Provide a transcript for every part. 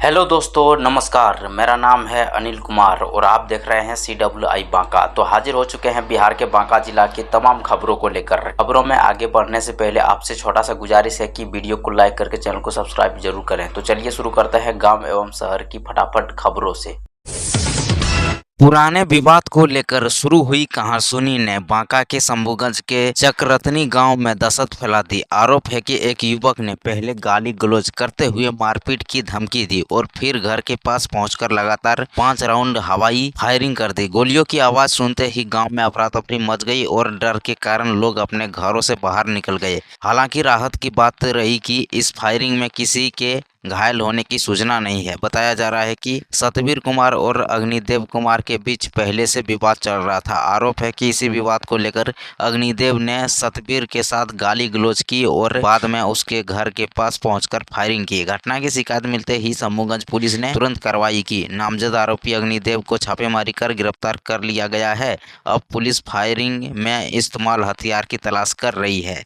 Hello दोस्तों, नमस्कार। मेरा नाम है अनिल कुमार और आप देख रहे हैं CWI बांका। तो हाजिर हो चुके हैं बिहार के बांका जिला की तमाम खबरों को लेकर। खबरों में आगे बढ़ने से पहले आपसे छोटा सा गुजारिश है कि वीडियो को लाइक करके चैनल को सब्सक्राइब जरूर करें। तो चलिए शुरू करते हैं गांव एवं शहर की फटाफट खबरों से। पुराने विवाद को लेकर शुरू हुई कहासुनी ने बांका के शंभूगंज के चकरतनी गांव में दहशत फैला दी। आरोप है कि एक युवक ने पहले गाली गलौज करते हुए मारपीट की धमकी दी और फिर घर के पास पहुंचकर लगातार 5 राउंड हवाई फायरिंग कर दी। गोलियों की आवाज सुनते ही गांव में अफरा तफरी मच गई और डर के कारण लोग अपने घरों से बाहर निकल गए। हालांकि राहत की बात रही कि इस फायरिंग में किसी के घायल होने की सूचना नहीं है। बताया जा रहा है कि सतबीर कुमार और अग्निदेव कुमार के बीच पहले से विवाद चल रहा था। आरोप है कि इसी विवाद को लेकर अग्निदेव ने सतबीर के साथ गाली गलौज की और बाद में उसके घर के पास पहुंचकर फायरिंग की। घटना की शिकायत मिलते ही शंभूगंज पुलिस ने तुरंत कार्रवाई की। नामजद आरोपी अग्निदेव को छापेमारी कर गिरफ्तार कर लिया गया है। अब पुलिस फायरिंग में इस्तेमाल हथियार की तलाश कर रही है।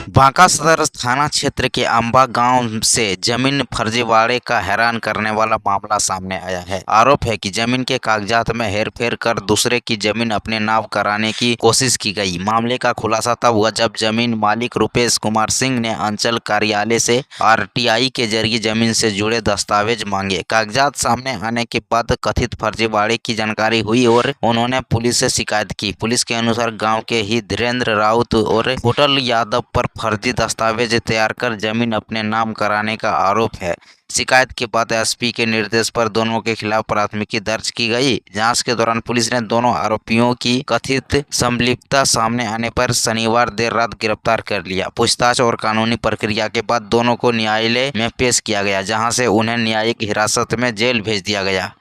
बांका सदर थाना क्षेत्र के अंबा गांव से जमीन फर्जीवाड़े का हैरान करने वाला मामला सामने आया है। आरोप है कि जमीन के कागजात में हेरफेर कर दूसरे की जमीन अपने नाम कराने की कोशिश की गई। मामले का खुलासा तब हुआ जब जमीन मालिक रुपेश कुमार सिंह ने अंचल कार्यालय से RTI के जरिए जमीन से जुड़े दस्तावेज मांगे। कागजात सामने आने के बाद कथित फर्जीवाड़े की जानकारी हुई और उन्होंने पुलिस से शिकायत की। पुलिस के अनुसार गाँव के ही धीरेन्द्र राउत और होटल यादव पर फर्जी दस्तावेज तैयार कर जमीन अपने नाम कराने का आरोप है। शिकायत के बाद SP के निर्देश पर दोनों के खिलाफ प्राथमिकी दर्ज की गई। जांच के दौरान पुलिस ने दोनों आरोपियों की कथित संलिप्तता सामने आने पर शनिवार देर रात गिरफ्तार कर लिया। पूछताछ और कानूनी प्रक्रिया के बाद दोनों को न्यायालय में पेश किया गया, जहां से उन्हें न्यायिक हिरासत में जेल भेज दिया गया।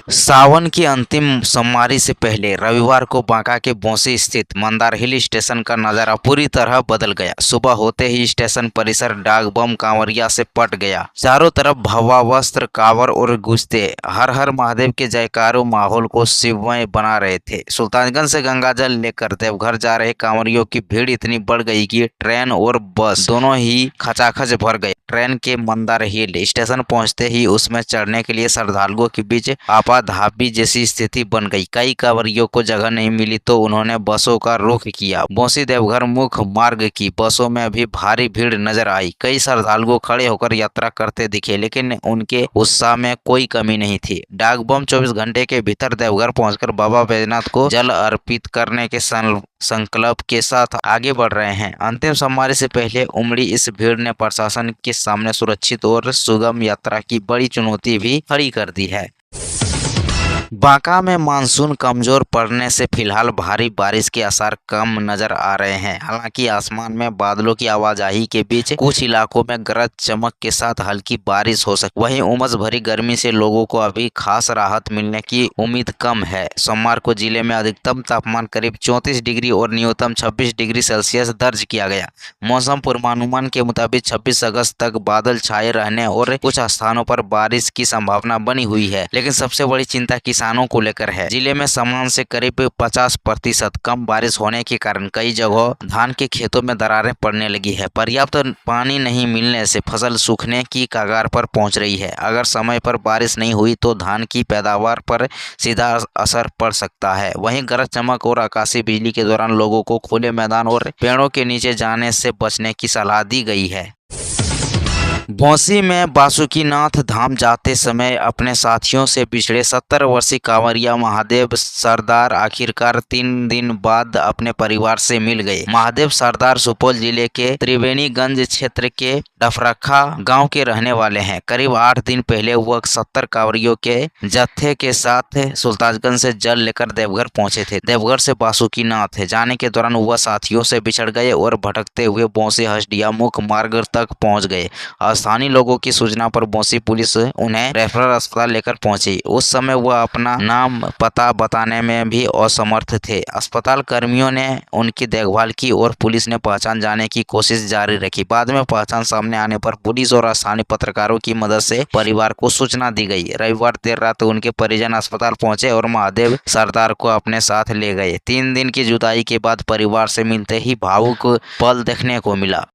सावन की अंतिम सोमवारी से पहले रविवार को बांका के बौंसी स्थित मंदार हिल स्टेशन का नजारा पूरी तरह बदल गया। सुबह होते ही स्टेशन परिसर डाक बम कांवरिया से पट गया। चारों तरफ भगवा वस्त्र, कांवर और गुस्ते हर हर महादेव के जयकारों माहौल को शिवमय बना रहे थे। सुल्तानगंज से गंगाजल लेकर देवघर जा रहे कांवरियों की भीड़ इतनी बढ़ गई कि ट्रेन और बस दोनों ही खचाखच भर गए। ट्रेन के मंदार हिल स्टेशन पहुंचते ही उसमें चढ़ने के लिए श्रद्धालुओं के बीच आपाधापी जैसी स्थिति बन गई। कई कांवरियों को जगह नहीं मिली तो उन्होंने बसों का रुख किया। बौंसी देवघर मुख्य मार्ग की बसों में भी भारी भीड़ नजर आई। कई श्रद्धालु खड़े होकर यात्रा करते दिखे, लेकिन उनके उत्साह में कोई कमी नहीं थी। डाक बम 24 घंटे के भीतर देवघर पहुंचकर बाबा बैजनाथ को जल अर्पित करने के संकल्प के साथ आगे बढ़ रहे हैं। अंतिम सोमवारी से पहले उमड़ी इस भीड़ ने प्रशासन के सामने सुरक्षित और सुगम यात्रा की बड़ी चुनौती भी खड़ी कर दी है। बांका में मानसून कमजोर पड़ने से फिलहाल भारी बारिश के आसार कम नजर आ रहे हैं। हालांकि आसमान में बादलों की आवाजाही के बीच कुछ इलाकों में गरज चमक के साथ हल्की बारिश हो सकती। वहीं उमस भरी गर्मी से लोगों को अभी खास राहत मिलने की उम्मीद कम है। सोमवार को जिले में अधिकतम तापमान करीब 34 डिग्री और न्यूनतम 26 डिग्री सेल्सियस दर्ज किया गया। मौसम पूर्वानुमान के मुताबिक 26 अगस्त तक बादल छाए रहने और कुछ स्थानों पर बारिश की संभावना बनी हुई है। लेकिन सबसे बड़ी चिंता किसानों को लेकर है। जिले में सामान्य से करीब 50% कम बारिश होने के कारण कई जगहों धान के खेतों में दरारें पड़ने लगी है। पर्याप्त पानी नहीं मिलने से फसल सूखने की कगार पर पहुंच रही है। अगर समय पर बारिश नहीं हुई तो धान की पैदावार पर सीधा असर पड़ सकता है। वहीं गरज चमक और आकाशीय बिजली के दौरान लोगों को खुले मैदान और पेड़ों के नीचे जाने से बचने की सलाह दी गई है। बौंसी में बासुकीनाथ धाम जाते समय अपने साथियों से बिछड़े 70 वर्षीय कांवरिया महादेव सरदार आखिरकार 3 दिन बाद अपने परिवार से मिल गए। महादेव सरदार सुपौल जिले के त्रिवेणीगंज क्षेत्र के डफरखा गांव के रहने वाले हैं। करीब 8 दिन पहले वह 70 कांवरियों के जत्थे के साथ सुल्तानगंज से जल लेकर देवघर पहुंचे थे। देवघर से बासुकीनाथ जाने के दौरान वह साथियों से बिछड़ गए और भटकते हुए बौंसी हसडिया मुख्य मार्ग तक पहुंच गए। स्थानीय लोगों की सूचना पर बौंसी पुलिस उन्हें रेफरल अस्पताल लेकर पहुंची। उस समय वह अपना नाम पता बताने में भी असमर्थ थे। अस्पताल कर्मियों ने उनकी देखभाल की और पुलिस ने पहचान जाने की कोशिश जारी रखी। बाद में पहचान सामने आने पर पुलिस और स्थानीय पत्रकारों की मदद से परिवार को सूचना दी गई। रविवार देर रात उनके परिजन अस्पताल पहुंचे और महादेव सरदार को अपने साथ ले गए। 3 दिन की जुदाई के बाद परिवार से मिलते ही भावुक पल देखने को मिला।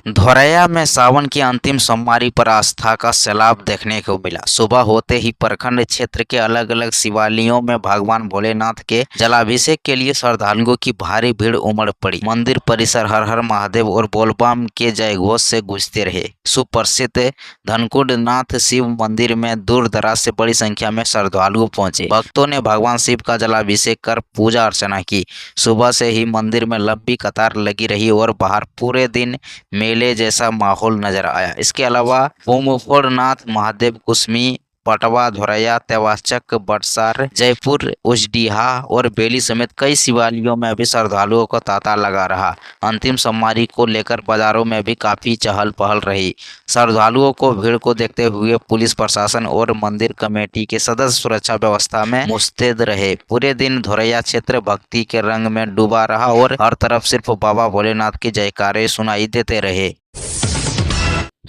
धोरैया में सावन की अंतिम सोमवारी पर आस्था का सैलाब देखने को मिला। सुबह होते ही प्रखंड क्षेत्र के अलग अलग शिवालयों में भगवान भोलेनाथ के जलाभिषेक के लिए श्रद्धालुओं की भारी भीड़ उमड़ पड़ी। मंदिर परिसर हर हर महादेव और बोलबम के जयघोष से गूंजते रहे। सुप्रसिद्ध धनकुंड नाथ शिव मंदिर में दूर दराज से बड़ी संख्या में श्रद्धालु पहुंचे। भक्तों ने भगवान शिव का जलाभिषेक कर पूजा अर्चना की। सुबह से ही मंदिर में लंबी कतार लगी रही और बाहर पूरे दिन मेले जैसा माहौल नजर आया। इसके अलावा ओमफोड़नाथ महादेव कुसमी पटवा धोरैया तेवाचक बटसार जयपुर उजडीहा और बेली समेत कई शिवालयों में भी श्रद्धालुओं का तांता लगा रहा। अंतिम सोमवारी को लेकर बाजारों में भी काफी चहल पहल रही। श्रद्धालुओं को भीड़ को देखते हुए पुलिस प्रशासन और मंदिर कमेटी के सदस्य सुरक्षा व्यवस्था में मुस्तैद रहे। पूरे दिन धोरैया क्षेत्र भक्ति के रंग में डूबा रहा और हर तरफ सिर्फ बाबा भोलेनाथ के जयकारे सुनाई देते रहे।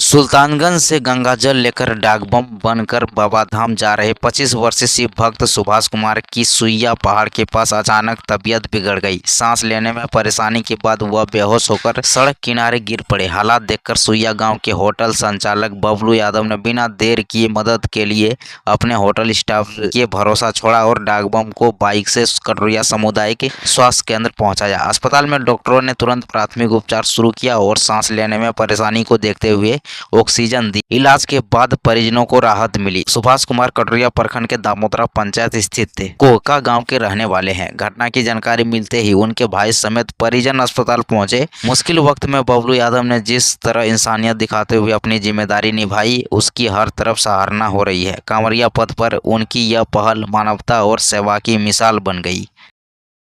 सुल्तानगंज से गंगाजल लेकर डाकबम बनकर बाबाधाम जा रहे 25 वर्षीय शिव भक्त सुभाष कुमार की सुइया पहाड़ के पास अचानक तबीयत बिगड़ गई। सांस लेने में परेशानी के बाद वह बेहोश होकर सड़क किनारे गिर पड़े। हालात देखकर सुइया गांव के होटल संचालक बबलू यादव ने बिना देर किए मदद के लिए अपने होटल स्टाफ के भरोसा छोड़ा और डाकबम को बाइक से कटोरिया सामुदायिक स्वास्थ्य केंद्र पहुंचाया। अस्पताल में डॉक्टरों ने तुरंत प्राथमिक उपचार शुरू किया और सांस लेने में परेशानी को देखते हुए ऑक्सीजन दी। इलाज के बाद परिजनों को राहत मिली। सुभाष कुमार कटोरिया प्रखंड के दामोदरा पंचायत स्थित कोहका गांव के रहने वाले हैं। घटना की जानकारी मिलते ही उनके भाई समेत परिजन अस्पताल पहुंचे। मुश्किल वक्त में बबलू यादव ने जिस तरह इंसानियत दिखाते हुए अपनी जिम्मेदारी निभाई, उसकी हर तरफ सराहना हो रही है। कांवरिया पथ पर उनकी यह पहल मानवता और सेवा की मिसाल बन गई।